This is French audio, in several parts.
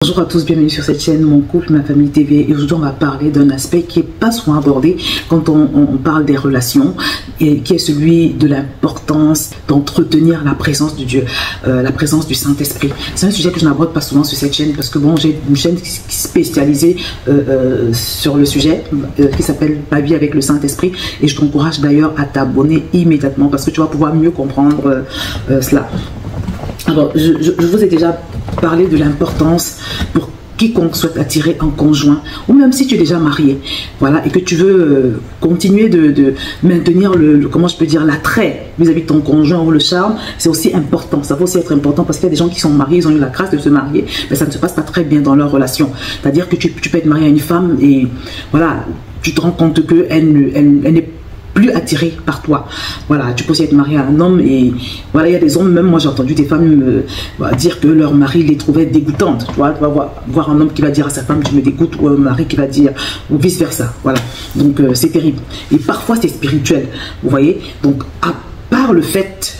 Bonjour à tous, bienvenue sur cette chaîne Mon Couple, Ma Famille TV. Et aujourd'hui, on va parler d'un aspect qui n'est pas souvent abordé quand on parle des relations, et qui est celui de l'importance d'entretenir la présence de Dieu, la présence du Saint-Esprit. C'est un sujet que je n'aborde pas souvent sur cette chaîne parce que bon, j'ai une chaîne spécialisée sur le sujet qui s'appelle Ma vie avec le Saint-Esprit, et je t'encourage d'ailleurs à t'abonner immédiatement parce que tu vas pouvoir mieux comprendre cela. Alors, je vous ai déjà parlé de l'importance pour quiconque souhaite attirer un conjoint, ou même si tu es déjà marié, voilà, et que tu veux continuer de maintenir comment je peux dire, l'attrait vis-à-vis de ton conjoint ou le charme. C'est aussi important, ça va aussi être important parce qu'il y a des gens qui sont mariés, ils ont eu la grâce de se marier, mais ça ne se passe pas très bien dans leur relation. C'est-à-dire que tu peux être marié à une femme et voilà, tu te rends compte qu'elle n'est plus attiré par toi. Voilà, tu peux aussi être marié à un homme et voilà, il y a des hommes, même moi j'ai entendu des femmes dire que leur mari les trouvait dégoûtantes. Tu vas voir un homme qui va dire à sa femme tu me dégoûtes, ou un mari qui va dire, ou vice versa. Voilà, donc c'est terrible. Et parfois c'est spirituel, vous voyez. Donc à part le fait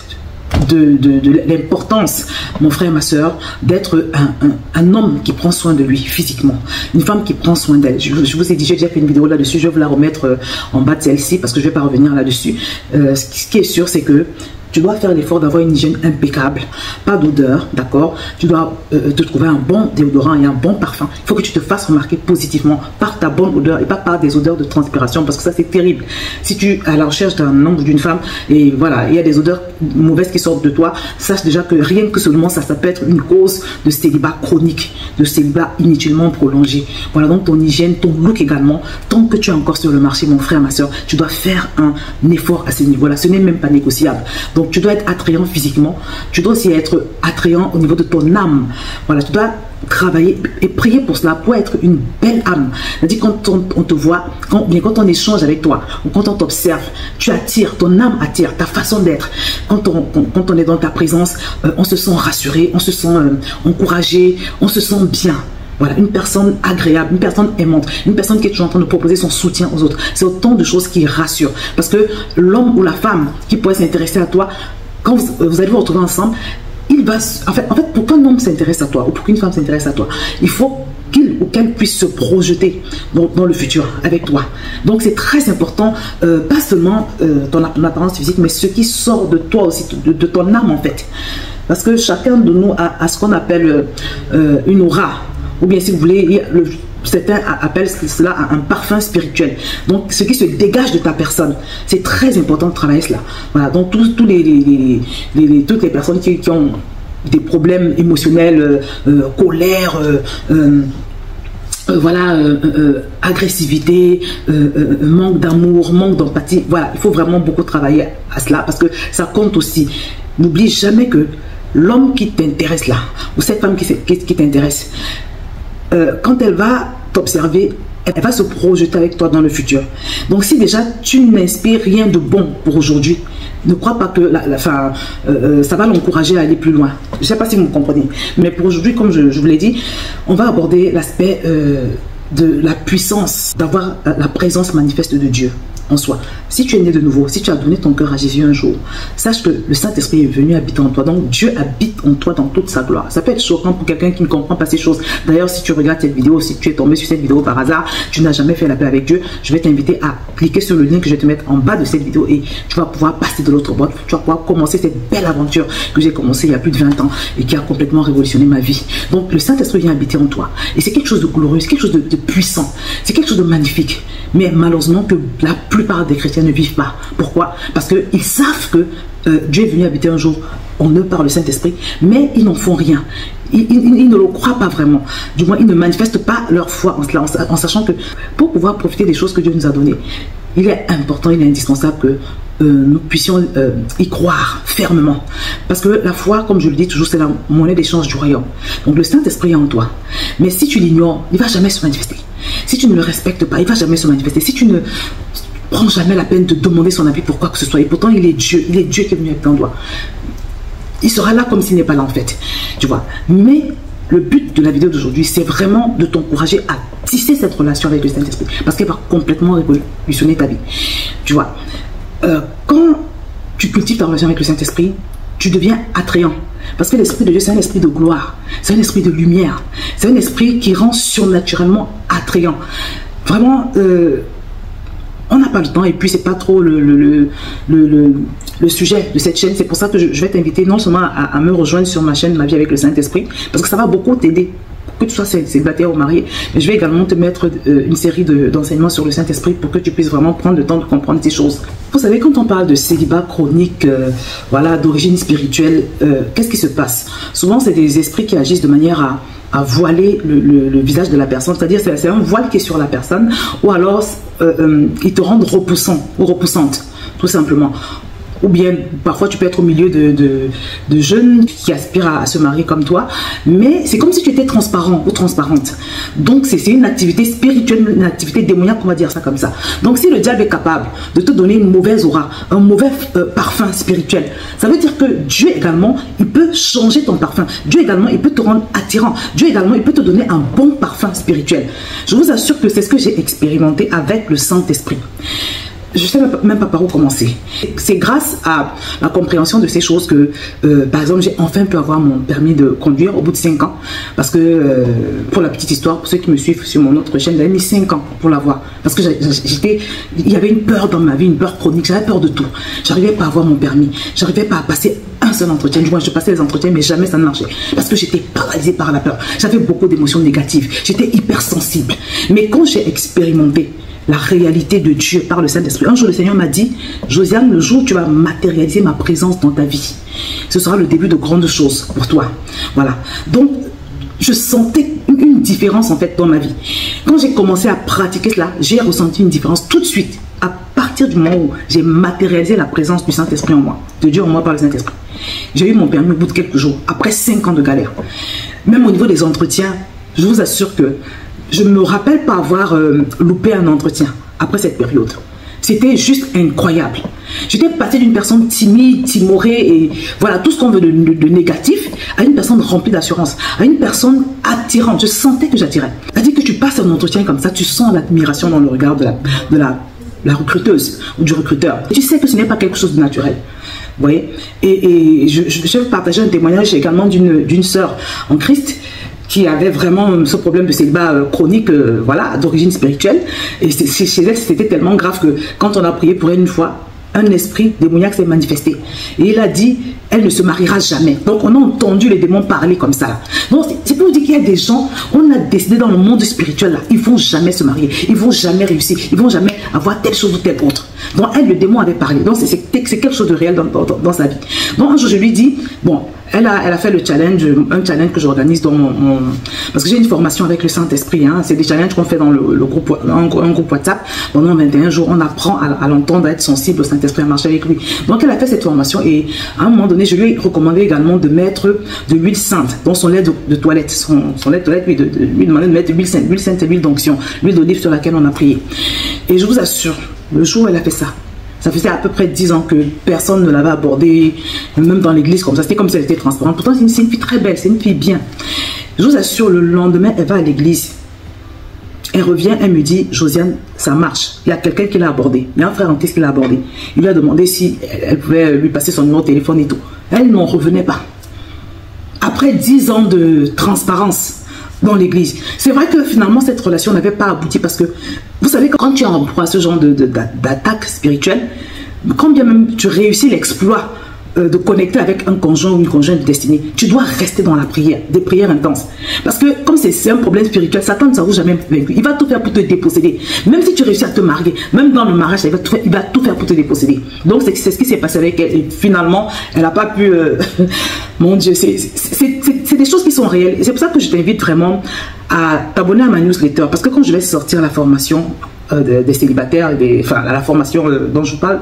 de l'importance, mon frère, ma soeur, d'être un homme qui prend soin de lui physiquement, une femme qui prend soin d'elle. Je vous ai dit, j'ai déjà fait une vidéo là-dessus, je vais vous la remettre en bas de celle-ci parce que je ne vais pas revenir là-dessus. Ce qui est sûr, c'est que tu dois faire l'effort d'avoir une hygiène impeccable, pas d'odeur, d'accord? Tu dois te trouver un bon déodorant et un bon parfum. Il faut que tu te fasses remarquer positivement par ta bonne odeur et pas par des odeurs de transpiration, parce que ça c'est terrible. Si tu es à la recherche d'un homme ou d'une femme et voilà, il y a des odeurs mauvaises qui sortent de toi, sache déjà que rien que seulement ça peut être une cause de célibat chronique, de célibat inutilement prolongé. Voilà, donc ton hygiène, ton look également, tant que tu es encore sur le marché, mon frère, ma soeur, tu dois faire un effort à ce niveau-là. Ce n'est même pas négociable. Donc tu dois être attrayant physiquement, tu dois aussi être attrayant au niveau de ton âme. Voilà, tu dois travailler et prier pour cela, pour être une belle âme. C'est-à-dire quand on te voit, quand on échange avec toi, ou quand on t'observe, tu attires, ton âme attire, ta façon d'être. Quand on est dans ta présence, on se sent rassuré, on se sent encouragé, on se sent bien. Voilà, une personne agréable, une personne aimante, une personne qui est toujours en train de proposer son soutien aux autres. C'est autant de choses qui rassurent. Parce que l'homme ou la femme qui pourrait s'intéresser à toi, quand vous allez vous retrouver ensemble, il va... En fait, pour qu'un homme s'intéresse à toi, ou pour qu'une femme s'intéresse à toi, il faut qu'il ou qu'elle puisse se projeter dans le futur avec toi. Donc c'est très important, pas seulement ton apparence physique, mais ce qui sort de toi aussi, de ton âme en fait. Parce que chacun de nous a ce qu'on appelle une aura. Ou bien si vous voulez, certains appellent cela un parfum spirituel. Donc ce qui se dégage de ta personne, c'est très important de travailler cela. Voilà, donc toutes les personnes qui ont des problèmes émotionnels, colère, voilà, agressivité, manque d'amour, manque d'empathie, voilà, il faut vraiment beaucoup travailler à cela parce que ça compte aussi. N'oublie jamais que l'homme qui t'intéresse là, ou cette femme qui t'intéresse, quand elle va t'observer, elle va se projeter avec toi dans le futur. Donc si déjà tu n'inspires rien de bon pour aujourd'hui, ne crois pas que ça va l'encourager à aller plus loin. Je ne sais pas si vous me comprenez. Mais pour aujourd'hui, comme je vous l'ai dit, on va aborder l'aspect de la puissance d'avoir la présence manifeste de Dieu en soi. Si tu es né de nouveau, si tu as donné ton cœur à Jésus un jour, sache que le Saint-Esprit est venu habiter en toi. Donc Dieu habite en toi dans toute sa gloire. Ça peut être choquant pour quelqu'un qui ne comprend pas ces choses. D'ailleurs, si tu regardes cette vidéo, si tu es tombé sur cette vidéo par hasard, tu n'as jamais fait la paix avec Dieu, je vais t'inviter à cliquer sur le lien que je vais te mettre en bas de cette vidéo et tu vas pouvoir passer de l'autre bord. Tu vas pouvoir commencer cette belle aventure que j'ai commencée il y a plus de 20 ans et qui a complètement révolutionné ma vie. Donc le Saint-Esprit vient habiter en toi. Et c'est quelque chose de glorieux, c'est quelque chose de puissant, c'est quelque chose de magnifique. Mais malheureusement que la plupart des chrétiens ne vivent pas. Pourquoi? Parce qu'ils savent que Dieu est venu habiter un jour en eux par le Saint-Esprit, mais ils n'en font rien. Ils ne le croient pas vraiment. Du moins, ils ne manifestent pas leur foi en cela, en sachant que pour pouvoir profiter des choses que Dieu nous a données, il est important, il est indispensable que nous puissions y croire fermement. Parce que la foi, comme je le dis toujours, c'est la monnaie d'échange du royaume. Donc le Saint-Esprit est en toi. Mais si tu l'ignores, il ne va jamais se manifester. Si tu ne le respectes pas, il ne va jamais se manifester. Si tu ne prends jamais la peine de demander son avis pour quoi que ce soit, et pourtant il est Dieu qui est venu avec ton doigt, il sera là comme s'il n'est pas là en fait. Tu vois. Mais le but de la vidéo d'aujourd'hui, c'est vraiment de t'encourager à tisser cette relation avec le Saint-Esprit. Parce qu'il va complètement révolutionner ta vie. Tu vois. Quand tu cultives ta relation avec le Saint-Esprit, tu deviens attrayant. Parce que l'esprit de Dieu, c'est un esprit de gloire, c'est un esprit de lumière, c'est un esprit qui rend surnaturellement attrayant. Vraiment, on n'a pas le temps et puis c'est pas trop le sujet de cette chaîne. C'est pour ça que je vais t'inviter non seulement à me rejoindre sur ma chaîne Ma vie avec le Saint-Esprit, parce que ça va beaucoup t'aider, que tu sois célibataire ou marié, mais je vais également te mettre une série d'enseignements sur le Saint-Esprit pour que tu puisses vraiment prendre le temps de comprendre ces choses. Vous savez, quand on parle de célibat chronique, voilà, d'origine spirituelle, qu'est-ce qui se passe? Souvent, c'est des esprits qui agissent de manière à voiler le visage de la personne, c'est-à-dire c'est un voile qui est sur la personne, ou alors ils te rendent repoussant ou repoussante, tout simplement. Ou bien, parfois, tu peux être au milieu de jeunes qui aspirent à se marier comme toi, mais c'est comme si tu étais transparent ou transparente. Donc, c'est une activité spirituelle, une activité démoniaque, on va dire ça comme ça. Donc, si le diable est capable de te donner une mauvaise aura, un mauvais parfum spirituel, ça veut dire que Dieu également, il peut changer ton parfum. Dieu également, il peut te rendre attirant. Dieu également, il peut te donner un bon parfum spirituel. Je vous assure que c'est ce que j'ai expérimenté avec le Saint-Esprit. Je ne sais même pas par où commencer. C'est grâce à la compréhension de ces choses que, par exemple, j'ai enfin pu avoir mon permis de conduire au bout de 5 ans. Parce que, pour la petite histoire, pour ceux qui me suivent sur mon autre chaîne, j'avais mis 5 ans pour l'avoir. Parce que il y avait une peur dans ma vie, une peur chronique. J'avais peur de tout. J'arrivais pas à avoir mon permis. J'arrivais pas à passer un seul entretien. Du moins, je passais les entretiens, mais jamais ça ne marchait. Parce que j'étais paralysée par la peur. J'avais beaucoup d'émotions négatives. J'étais hypersensible. Mais quand j'ai expérimenté la réalité de Dieu par le Saint-Esprit, un jour le Seigneur m'a dit: Josiane, le jour où tu vas matérialiser ma présence dans ta vie, ce sera le début de grandes choses pour toi. Voilà. Donc, je sentais une différence en fait dans ma vie. Quand j'ai commencé à pratiquer cela, j'ai ressenti une différence tout de suite. À partir du moment où j'ai matérialisé la présence du Saint-Esprit en moi, de Dieu en moi par le Saint-Esprit, j'ai eu mon permis au bout de quelques jours, après 5 ans de galère. Même au niveau des entretiens, je vous assure que je ne me rappelle pas avoir loupé un entretien après cette période. C'était juste incroyable. J'étais passée d'une personne timide, timorée et voilà, tout ce qu'on veut de négatif, à une personne remplie d'assurance, à une personne attirante. Je sentais que j'attirais. C'est-à-dire que tu passes un entretien comme ça, tu sens l'admiration dans le regard de la recruteuse ou du recruteur. Et tu sais que ce n'est pas quelque chose de naturel. Vous voyez? Et je vais partager un témoignage également d'une sœur en Christ qui avait vraiment ce problème de célibat chronique, voilà, d'origine spirituelle. Et chez elle, c'était tellement grave que quand on a prié pour elle une fois, un esprit démoniaque s'est manifesté. Et il a dit, elle ne se mariera jamais. Donc on a entendu les démons parler comme ça. Donc c'est pour dire qu'il y a des gens, on a décidé dans le monde spirituel, là, ils ne vont jamais se marier, ils ne vont jamais réussir, ils ne vont jamais avoir telle chose ou telle autre. Donc elle, le démon avait parlé. Donc c'est quelque chose de réel dans sa vie. Donc un jour je lui dis, bon, elle a fait le challenge, un challenge que j'organise dans parce que j'ai une formation avec le Saint-Esprit, hein, c'est des challenges qu'on fait dans un groupe WhatsApp. Pendant 21 jours, on apprend à l'entendre, à être sensible au Saint-Esprit, à marcher avec lui. Donc elle a fait cette formation et à un moment donné, je lui ai recommandé également de mettre de l'huile sainte dans son lait de toilette. Son lait de toilette, lui demander de mettre de l'huile sainte. L'huile sainte, c'est l'huile d'onction, l'huile d'olive sur laquelle on a prié. Et je vous assure, le jour où elle a fait ça, ça faisait à peu près 10 ans que personne ne l'avait abordée, même dans l'église comme ça. C'était comme si elle était transparente. Pourtant, c'est une fille très belle, c'est une fille bien. Je vous assure, le lendemain, elle va à l'église. Elle revient, elle me dit, Josiane, ça marche. Il y a quelqu'un qui l'a abordée. Il y a un frère en Christ qui l'a abordée. Il lui a demandé si elle pouvait lui passer son numéro de téléphone et tout. Elle n'en revenait pas. Après 10 ans de transparence dans l'église. C'est vrai que finalement cette relation n'avait pas abouti parce que vous savez, quand tu es en proie à ce genre d'attaque spirituelle, quand bien même tu réussis l'exploit de connecter avec un conjoint ou une conjointe destinée, tu dois rester dans la prière, des prières intenses. Parce que comme c'est un problème spirituel, Satan ne s'avoue jamais vaincu. Il va tout faire pour te déposséder. Même si tu réussis à te marier, même dans le mariage, il va tout faire pour te déposséder. Donc c'est ce qui s'est passé avec elle. Et finalement, elle n'a pas pu... Mon Dieu, c'est des choses qui sont réelles. Et c'est pour ça que je t'invite vraiment à t'abonner à ma newsletter. Parce que quand je vais sortir la formation des célibataires, la formation dont je parle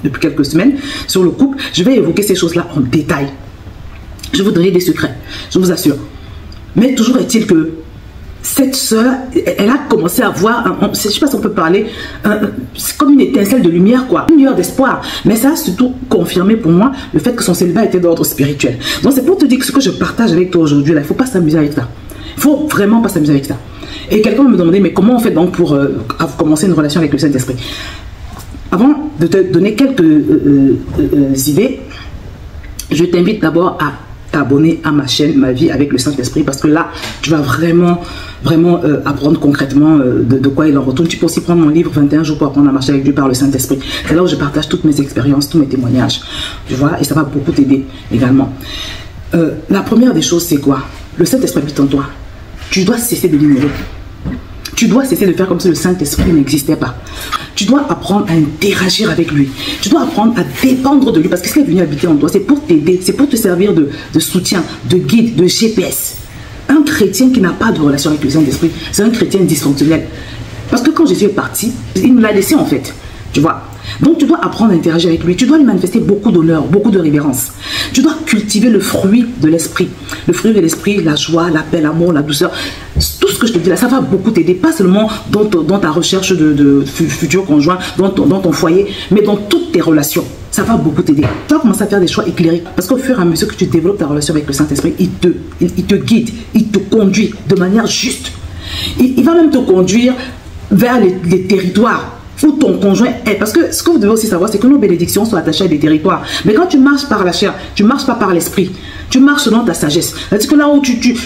depuis quelques semaines sur le couple, je vais évoquer ces choses-là en détail. Je vais vous donner des secrets, je vous assure. Mais toujours est-il que cette sœur, elle a commencé à voir, je ne sais pas si on peut parler, c'est comme une étincelle de lumière, quoi, une lueur d'espoir. Mais ça a surtout confirmé pour moi le fait que son célibat était d'ordre spirituel. Donc c'est pour te dire que ce que je partage avec toi aujourd'hui, là, il ne faut pas s'amuser avec ça. Il ne faut vraiment pas s'amuser avec ça. Et quelqu'un me demandait, mais comment on fait donc pour commencer une relation avec le Saint-Esprit? Avant de te donner quelques idées, je t'invite d'abord à t'abonner à ma chaîne Ma Vie avec le Saint-Esprit, parce que là tu vas vraiment apprendre concrètement de quoi il en retourne. Tu peux aussi prendre mon livre 21 jours pour apprendre à marcher avec Dieu par le Saint-Esprit. C'est là où je partage toutes mes expériences, tous mes témoignages, tu vois, et ça va beaucoup t'aider également. La première des choses, c'est quoi? Le Saint-Esprit habite en toi. Tu dois cesser de l'ignorer. Tu dois cesser de faire comme si le Saint-Esprit n'existait pas. Tu dois apprendre à interagir avec lui. Tu dois apprendre à dépendre de lui, parce que ce qui est venu habiter en toi, c'est pour t'aider, c'est pour te servir de soutien, de guide, de GPS. Un chrétien qui n'a pas de relation avec le Saint-Esprit, c'est un chrétien dysfonctionnel. Parce que quand Jésus est parti, il nous l'a laissé en fait. Tu vois? Donc tu dois apprendre à interagir avec lui. Tu dois lui manifester beaucoup d'honneur, beaucoup de révérence. Tu dois cultiver le fruit de l'esprit. Le fruit de l'esprit, la joie, la paix, l'amour, la douceur. Tout ce que je te dis là, ça va beaucoup t'aider. Pas seulement dans ta recherche de futur conjoint, dans ton foyer, mais dans toutes tes relations. Ça va beaucoup t'aider. Tu vas commencer à faire des choix éclairés. Parce qu'au fur et à mesure que tu développes ta relation avec le Saint-Esprit, il te guide, il te conduit de manière juste. Il va même te conduire vers les territoires où ton conjoint est. Parce que ce que vous devez aussi savoir, c'est que nos bénédictions sont attachées à des territoires. Mais quand tu marches par la chair, tu ne marches pas par l'esprit. Tu marches selon ta sagesse. C'est-à-dire que là où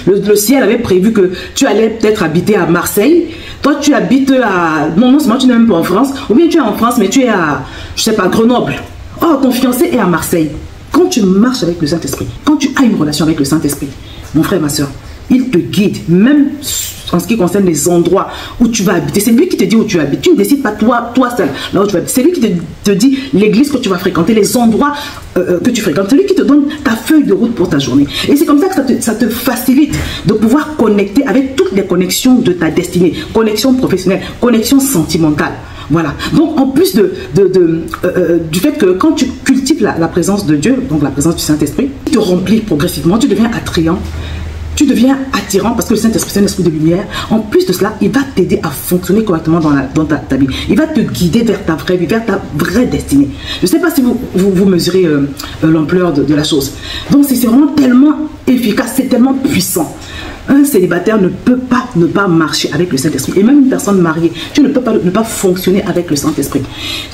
le ciel avait prévu que tu allais peut-être habiter à Marseille, toi tu habites à... Non seulement tu n'es même pas en France, ou bien tu es en France, mais tu es à, je sais pas, Grenoble. Oh, ton fiancé est à Marseille. Quand tu marches avec le Saint-Esprit, quand tu as une relation avec le Saint-Esprit, mon frère, ma soeur, il te guide, même en ce qui concerne les endroits où tu vas habiter. C'est lui qui te dit où tu habites. Tu ne décides pas toi seul là où tu vas habiter. C'est lui qui te dit l'église que tu vas fréquenter, les endroits que tu fréquentes. C'est lui qui te donne ta feuille de route pour ta journée. Et c'est comme ça que ça te facilite de pouvoir connecter avec toutes les connexions de ta destinée. Connexion professionnelle, connexion sentimentale. Voilà. Donc en plus du fait que quand tu cultives la présence de Dieu, donc la présence du Saint-Esprit, il te remplit progressivement, tu deviens attrayant. Tu deviens attirant parce que le Saint-Esprit, c'est un esprit de lumière. En plus de cela, il va t'aider à fonctionner correctement dans ta vie. Il va te guider vers ta vraie vie, vers ta vraie destinée. Je ne sais pas si vous mesurez l'ampleur de la chose. Donc, c'est vraiment tellement efficace, c'est tellement puissant. Un célibataire ne peut pas ne pas marcher avec le Saint-Esprit. Et même une personne mariée, tu ne peux pas ne pas fonctionner avec le Saint-Esprit.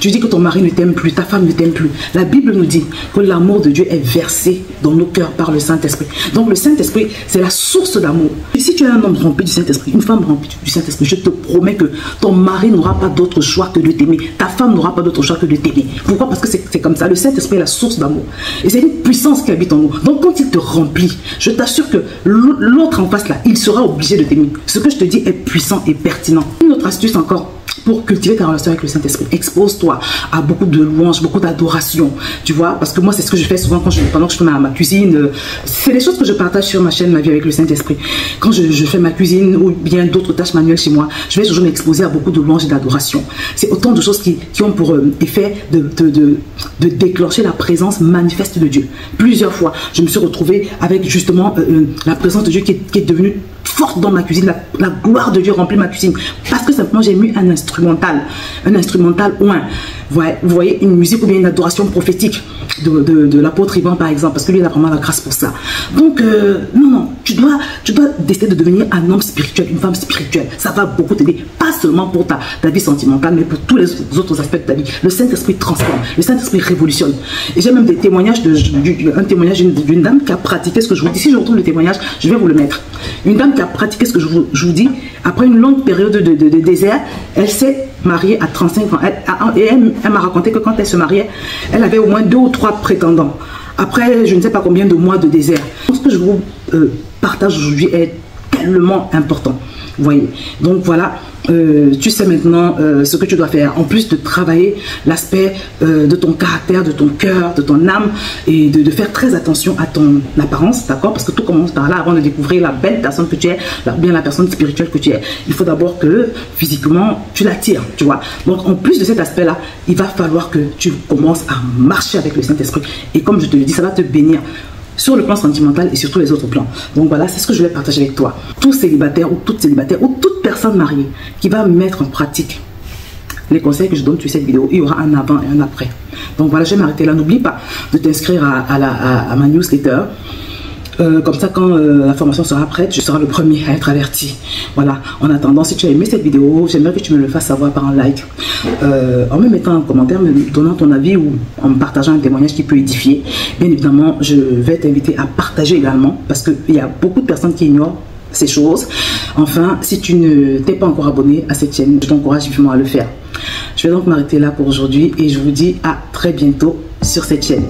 Tu dis que ton mari ne t'aime plus, ta femme ne t'aime plus. La Bible nous dit que l'amour de Dieu est versé dans nos cœurs par le Saint-Esprit. Donc le Saint-Esprit, c'est la source d'amour. Et si tu es un homme rempli du Saint-Esprit, une femme remplie du Saint-Esprit, je te promets que ton mari n'aura pas d'autre choix que de t'aimer. Ta femme n'aura pas d'autre choix que de t'aimer. Pourquoi? Parce que c'est comme ça. Le Saint-Esprit est la source d'amour. Et c'est une puissance qui habite en nous. Donc quand il te remplit, je t'assure que l'autre en face là, il sera obligé de t'aimer. Ce que je te dis est puissant et pertinent. Une autre astuce encore pour cultiver ta relation avec le Saint-Esprit. Expose-toi à beaucoup de louanges, beaucoup d'adoration. Tu vois, parce que moi, c'est ce que je fais souvent pendant que je fais ma cuisine. C'est des choses que je partage sur ma chaîne Ma Vie avec le Saint-Esprit. Quand je fais ma cuisine ou bien d'autres tâches manuelles chez moi, je vais toujours m'exposer à beaucoup de louanges et d'adoration. C'est autant de choses qui ont pour effet de déclencher la présence manifeste de Dieu. Plusieurs fois, je me suis retrouvée avec justement la présence de Dieu qui est devenue forte dans ma cuisine. La gloire de Dieu remplit ma cuisine. Parce que simplement, j'ai mis un instrumental ou vous voyez, une musique ou bien une adoration prophétique de l'apôtre Ivan par exemple, parce que lui il a vraiment la grâce pour ça. Donc non, tu dois décider de devenir un homme spirituel, une femme spirituelle. Ça va beaucoup t'aider, pas seulement pour ta vie sentimentale, mais pour tous les autres aspects de ta vie. Le Saint-Esprit transforme, le Saint-Esprit révolutionne. Et j'ai même des témoignages un témoignage d'une dame qui a pratiqué ce que je vous dis. Si je retrouve le témoignage, je vais vous le mettre. Une dame qui a pratiqué ce que je vous dis, après une longue période de désert, elle s'est mariée à 35 ans. Et elle m'a raconté que quand elle se mariait, elle avait au moins 2 ou 3 prétendants. Après, je ne sais pas combien de mois de désert. Ce que je vous partage aujourd'hui est tellement important. Vous voyez. Donc voilà, tu sais maintenant ce que tu dois faire. En plus de travailler l'aspect de ton caractère, de ton cœur, de ton âme, et de faire très attention à ton apparence, d'accord? Parce que tout commence par là avant de découvrir la belle personne que tu es, bien la personne spirituelle que tu es. Il faut d'abord que physiquement tu l'attires, tu vois. Donc en plus de cet aspect-là, il va falloir que tu commences à marcher avec le Saint-Esprit. Et comme je te le dis, ça va te bénir sur le plan sentimental et sur tous les autres plans. Donc voilà, c'est ce que je vais partager avec toi. Tout célibataire ou toute personne mariée qui va mettre en pratique les conseils que je donne sur cette vidéo, il y aura un avant et un après. Donc voilà, je vais m'arrêter là. N'oublie pas de t'inscrire à ma newsletter. Comme ça, quand la formation sera prête, je serai le premier à être averti. Voilà. En attendant, si tu as aimé cette vidéo, j'aimerais que tu me le fasses savoir par un like, en me mettant un commentaire, me donnant ton avis ou en me partageant un témoignage qui peut édifier. Bien évidemment, je vais t'inviter à partager également parce qu'il y a beaucoup de personnes qui ignorent ces choses. Enfin, si tu ne t'es pas encore abonné à cette chaîne, je t'encourage vivement à le faire. Je vais donc m'arrêter là pour aujourd'hui et je vous dis à très bientôt sur cette chaîne.